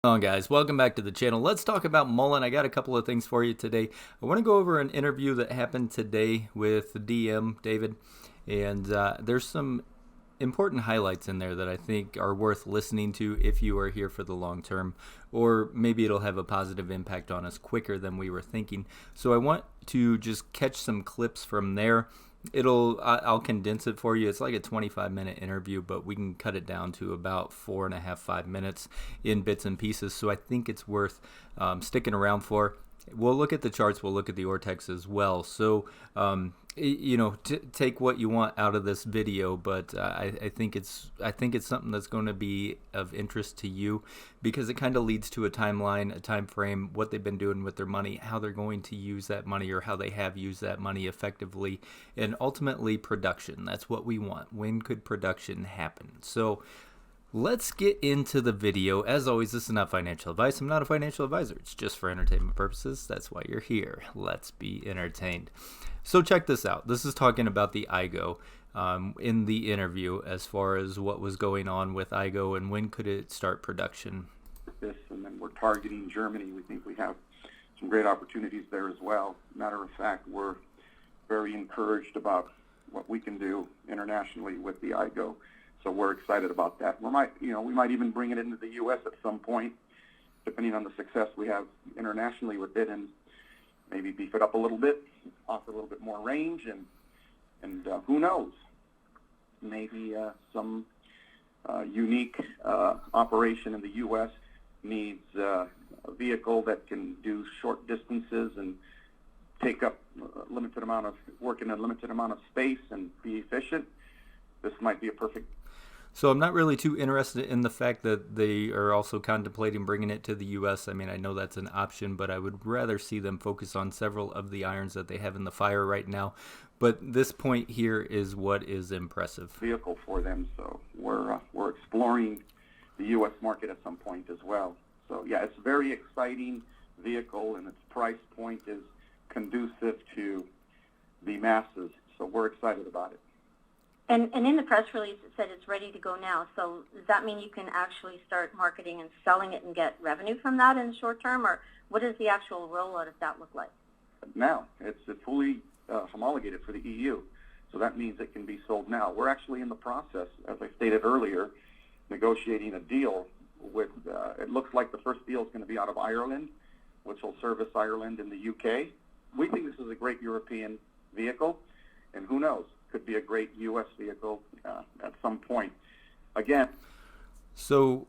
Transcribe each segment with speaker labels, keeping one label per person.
Speaker 1: On guys, welcome back to the channel. Let's talk about Mullen. I got a couple of things for you today. I want to go over an interview that happened today with the DM, David, and there's some important highlights in there that I think are worth listening to if you are here for the long term, or maybe it'll have a positive impact on us quicker than we were thinking. So I want to just catch some clips from there. I'll condense it for you. It's like a 25-minute interview, but we can cut it down to about 4.5, 5 minutes in bits and pieces. So I think it's worth sticking around for. We'll look at the charts. We'll look at the ortex as well. So, take what you want out of this video, but I think it's something that's going to be of interest to you because it kind of leads to a timeline, a time frame, what they've been doing with their money, how they're going to use that money, or how they have used that money effectively, and ultimately production. That's what we want. When could production happen? So let's get into the video. As always, this is not financial advice. I'm not a financial advisor. It's just for entertainment purposes. That's why you're here. Let's be entertained. So check this out. This is talking about the IGO in the interview as far as what was going on with IGO and when could it start production.
Speaker 2: And then we're targeting Germany. We think we have some great opportunities there as well. Matter of fact, we're very encouraged about what we can do internationally with the IGO. So we're excited about that. We might even bring it into the U.S. at some point, depending on the success we have internationally with it, and maybe beef it up a little bit, offer a little bit more range, and who knows? Maybe some unique operation in the U.S. needs a vehicle that can do short distances and take up work in a limited amount of space and be efficient. This might be a perfect.
Speaker 1: So I'm not really too interested in the fact that they are also contemplating bringing it to the U.S. I mean, I know that's an option, but I would rather see them focus on several of the irons that they have in the fire right now. But this point here is what is impressive.
Speaker 2: Vehicle for them, so we're exploring the U.S. market at some point as well. So yeah, it's a very exciting vehicle, and its price point is conducive to the masses. So we're excited about it.
Speaker 3: And in the press release, it said it's ready to go now. So does that mean you can actually start marketing and selling it and get revenue from that in the short term? Or what does the actual rollout of that look like?
Speaker 2: Now, it's fully homologated for the EU. So that means it can be sold now. We're actually in the process, as I stated earlier, negotiating a deal with, it looks like the first deal is going to be out of Ireland, which will service Ireland and the UK. We think this is a great European vehicle, and who knows? Could be a great U.S. vehicle at some point. Again.
Speaker 1: So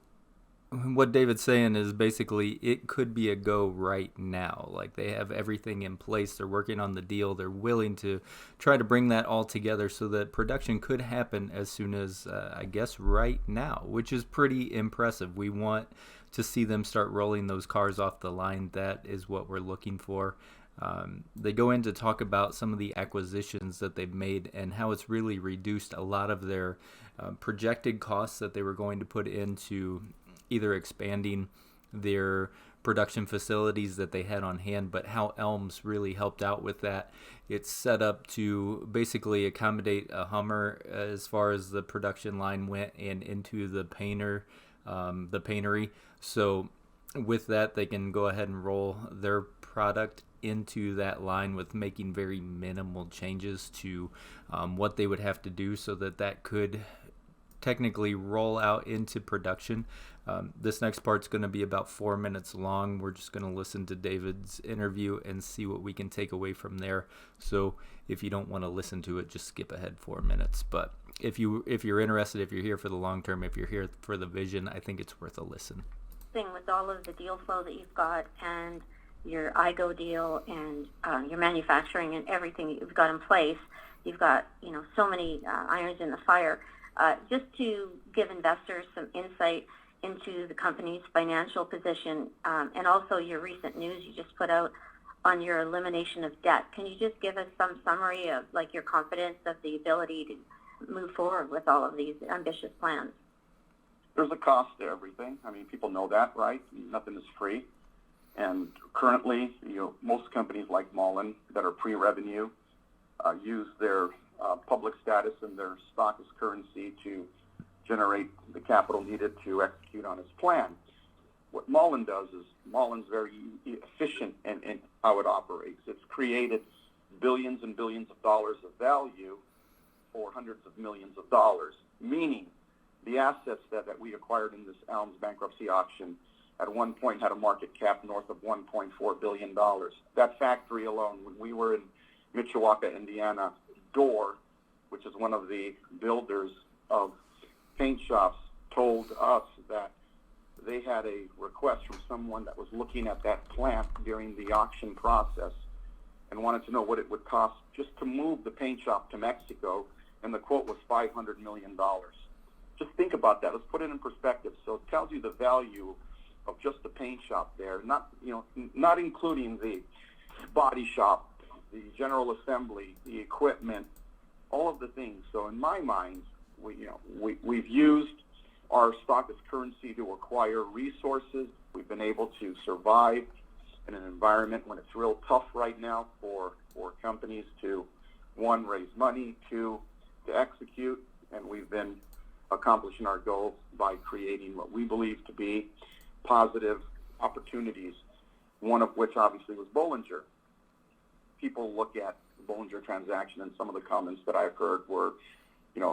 Speaker 1: what David's saying is basically it could be a go right now. Like they have everything in place. They're working on the deal. They're willing to try to bring that all together so that production could happen as soon as, I guess, right now, which is pretty impressive. We want to see them start rolling those cars off the line. That is what we're looking for. They go in to talk about some of the acquisitions that they've made and how it's really reduced a lot of their projected costs that they were going to put into either expanding their production facilities that they had on hand, but how Elms really helped out with that. It's set up to basically accommodate a Hummer as far as the production line went and into the paintery. So with that, they can go ahead and roll their product into that line with making very minimal changes to what they would have to do so that could technically roll out into production. This next part's going to be about 4 minutes long. We're just going to listen to David's interview and see what we can take away from there. So if you don't want to listen to it, just skip ahead 4 minutes. But if you're interested, if you're here for the long term, if you're here for the vision, I think it's worth a listen.
Speaker 3: With all of the deal flow that you've got and your IGO deal and your manufacturing and everything that you've got in place, you've got so many irons in the fire. Just to give investors some insight into the company's financial position and also your recent news you just put out on your elimination of debt. Can you just give us some summary of like your confidence of the ability to move forward with all of these ambitious plans?
Speaker 2: There's a cost to everything. I mean, people know that, right? Nothing is free. And currently, most companies like Mullen that are pre-revenue use their public status and their stock as currency to generate the capital needed to execute on its plan. what Mullen does is Mullen's very efficient in how it operates. It's created billions and billions of dollars of value for hundreds of millions of dollars, meaning the assets that we acquired in this Elms bankruptcy auction at one point had a market cap north of $1.4 billion. That factory alone, when we were in Michery, Indiana, Door, which is one of the builders of paint shops, told us that they had a request from someone that was looking at that plant during the auction process and wanted to know what it would cost just to move the paint shop to Mexico, and the quote was $500 million. Just think about that. Let's put it in perspective. So it tells you the value of just the paint shop there, not including the body shop, the general assembly, the equipment, all of the things. So in my mind, we've used our stock as currency to acquire resources. We've been able to survive in an environment when it's real tough right now for companies to, one, raise money, two, to execute, and we've been accomplishing our goals by creating what we believe to be positive opportunities, one of which obviously was Bollinger. People look at the Bollinger transaction, and some of the comments that I've heard were,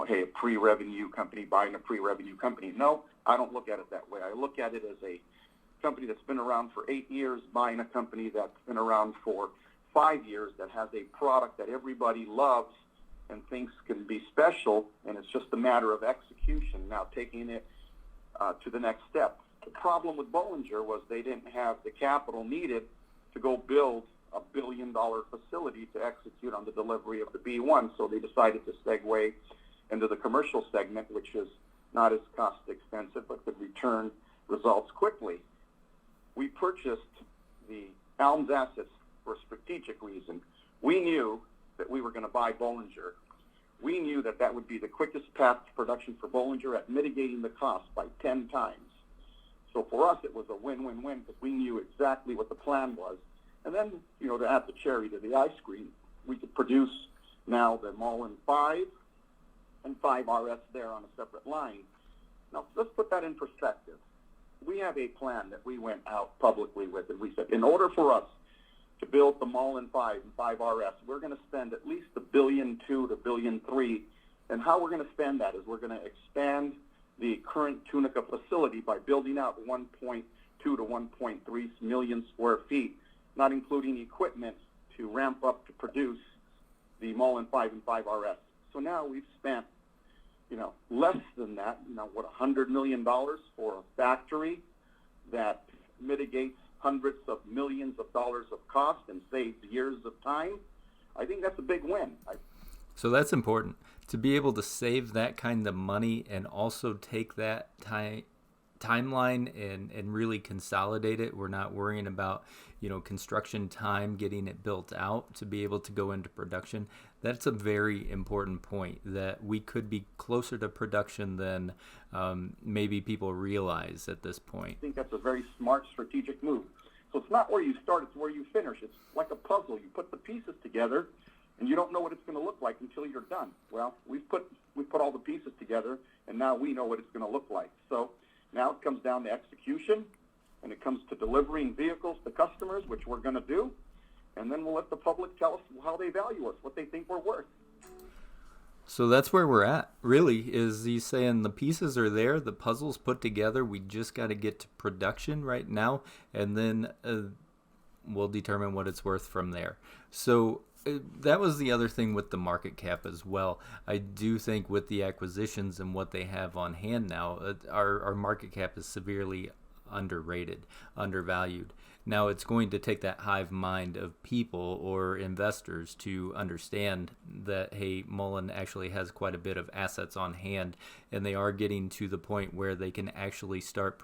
Speaker 2: hey, a pre-revenue company buying a pre-revenue company. No, I don't look at it that way. I look at it as a company that's been around for 8 years buying a company that's been around for 5 years that has a product that everybody loves and thinks can be special, and it's just a matter of execution, now taking it to the next step. The problem with Bollinger was they didn't have the capital needed to go build a $1 billion facility to execute on the delivery of the B1, so they decided to segue into the commercial segment, which is not as cost expensive but could return results quickly. We purchased the Elms assets for a strategic reason. We knew that we were going to buy Bollinger. We knew that that would be the quickest path to production for Bollinger at mitigating the cost by 10 times. So for us, it was a win-win-win because we knew exactly what the plan was. And then, to add the cherry to the ice cream, we could produce now the Mullen 5 and 5 RS there on a separate line. Now, let's put that in perspective. We have a plan that we went out publicly with, and we said, in order for us to build the Mullen 5 and 5 RS, we're going to spend at least $1.2 billion to $1.3 billion. And how we're going to spend that is we're going to expand the current Tunica facility by building out 1.2 to 1.3 million square feet, not including equipment to ramp up to produce the Mullen 5 and 5 RS. So now we've spent, less than that, $100 million for a factory that mitigates hundreds of millions of dollars of cost and saves years of time. I think that's a big win.
Speaker 1: So that's important, to be able to save that kind of money and also take that timeline and really consolidate it. We're not worrying about, construction time, getting it built out to be able to go into production. That's a very important point, that we could be closer to production than maybe people realize at this point.
Speaker 2: I think that's a very smart strategic move. So it's not where you start, it's where you finish. It's like a puzzle. You put the pieces together, and you don't know what it's going to look like until you're done. Well, we put all the pieces together, and now we know what it's going to look like. So now it comes down to execution, and it comes to delivering vehicles to customers, which we're going to do, and then we'll let the public tell us how they value us, what they think we're worth.
Speaker 1: So that's where we're at, really, is he's saying the pieces are there, the puzzle's put together, we just got to get to production right now, and then we'll determine what it's worth from there. So that was the other thing with the market cap as well. I do think with the acquisitions and what they have on hand now, our market cap is severely undervalued. Now it's going to take that hive mind of people or investors to understand that, hey, Mullen actually has quite a bit of assets on hand, and they are getting to the point where they can actually start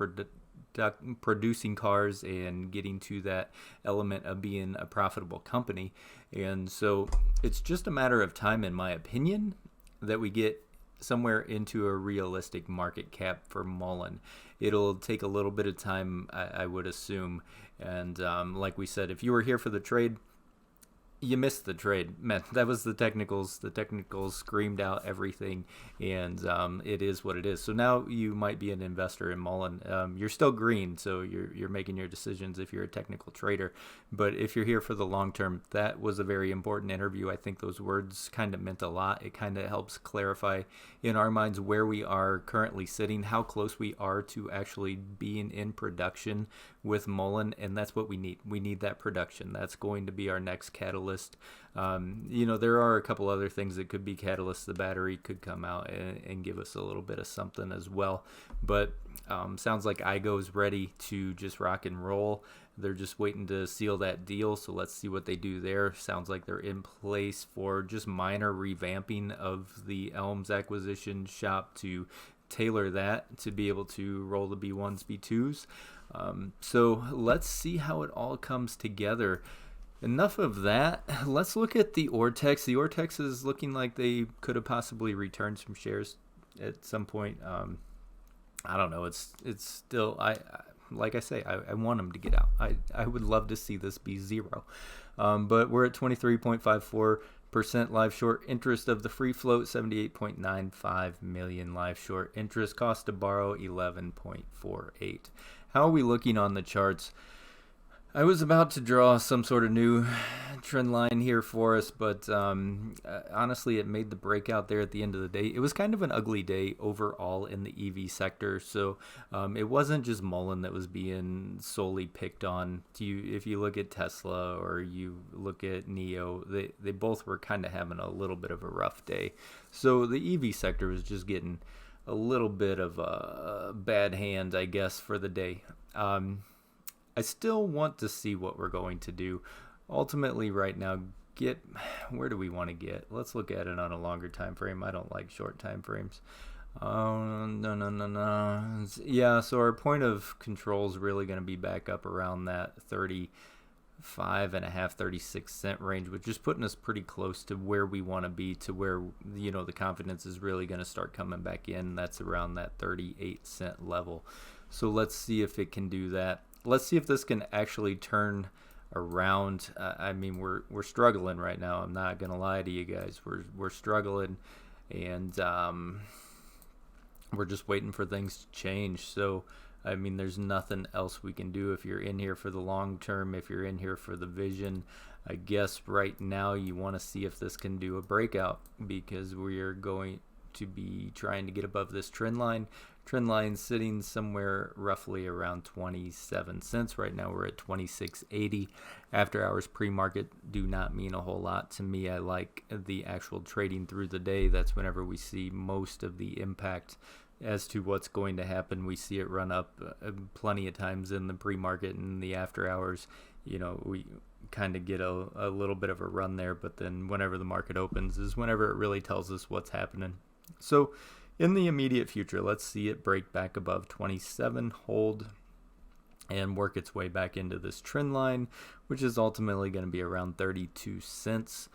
Speaker 1: producing cars and getting to that element of being a profitable company. And so it's just a matter of time, in my opinion, that we get somewhere into a realistic market cap for Mullen. It'll take a little bit of time, I would assume. And like we said, if you were here for the trade, You missed the trade, man. That was the technicals. The technicals screamed out everything, and it is what it is. So now you might be an investor in Mullen. You're still green, so you're making your decisions if you're a technical trader. But if you're here for the long term, that was a very important interview. I think those words kind of meant a lot. It kind of helps clarify in our minds where we are currently sitting, how close we are to actually being in production with Mullen, and that's what we need. We need that production. That's going to be our next catalyst. There are a couple other things that could be catalysts. The battery could come out and give us a little bit of something as well. But sounds like IGO's ready to just rock and roll. They're just waiting to seal that deal, so let's see what they do there. Sounds like they're in place for just minor revamping of the Elms acquisition shop to tailor that to be able to roll the B1s, B2s. So let's see how it all comes together. Enough of that. Let's look at the Ortex. The Ortex is looking like they could have possibly returned some shares at some point. I don't know. It's still, like I say, I want them to get out. I would love to see this be zero. But we're at 23.54% live short interest of the free float, 78.95 million live short interest. Cost to borrow 11.48. How are we looking on the charts? I was about to draw some sort of new trend line here for us, but honestly, it made the breakout there at the end of the day. It was kind of an ugly day overall in the EV sector, so it wasn't just Mullen that was being solely picked on. If you look at Tesla or you look at NIO, they both were kind of having a little bit of a rough day. So the EV sector was just getting a little bit of a bad hand, I guess, for the day. I still want to see what we're going to do. Ultimately, right now, where do we want to get? Let's look at it on a longer time frame. I don't like short time frames. No. Yeah, so our point of control is really going to be back up around that 35.5, 36 cent range, which is putting us pretty close to where we want to be, to where the confidence is really going to start coming back in. That's around that 38 cent level. So let's see if it can do that. Let's see if this can actually turn around. We're struggling right now. I'm not gonna lie to you guys. We're struggling, and we're just waiting for things to change. So there's nothing else we can do. If you're in here for the long term, if you're in here for the vision, I guess right now you want to see if this can do a breakout, because we are going to be trying to get above this trend line. Trend line sitting somewhere roughly around 27 cents. Right now we're at 26.80. After hours pre-market do not mean a whole lot to me. I like the actual trading through the day. That's whenever we see most of the impact as to what's going to happen. We see it run up plenty of times in the pre-market and the after hours. We kind of get a little bit of a run there, but then whenever the market opens is whenever it really tells us what's happening. So in the immediate future, let's see it break back above 27, hold, and work its way back into this trend line, which is ultimately going to be around 32 cents.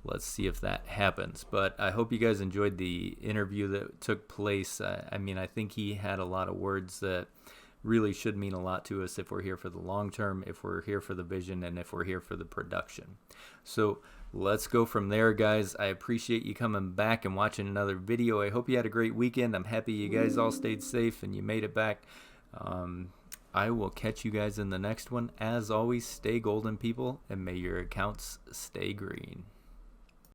Speaker 1: Let's see if that happens. But I hope you guys enjoyed the interview that took place. I think he had a lot of words that really should mean a lot to us if we're here for the long term, if we're here for the vision, and if we're here for the production. So let's go from there, guys. I appreciate you coming back and watching another video. I hope you had a great weekend. I'm happy you guys all stayed safe and you made it back. I will catch you guys in the next one. As always, stay golden, people, and may your accounts stay green.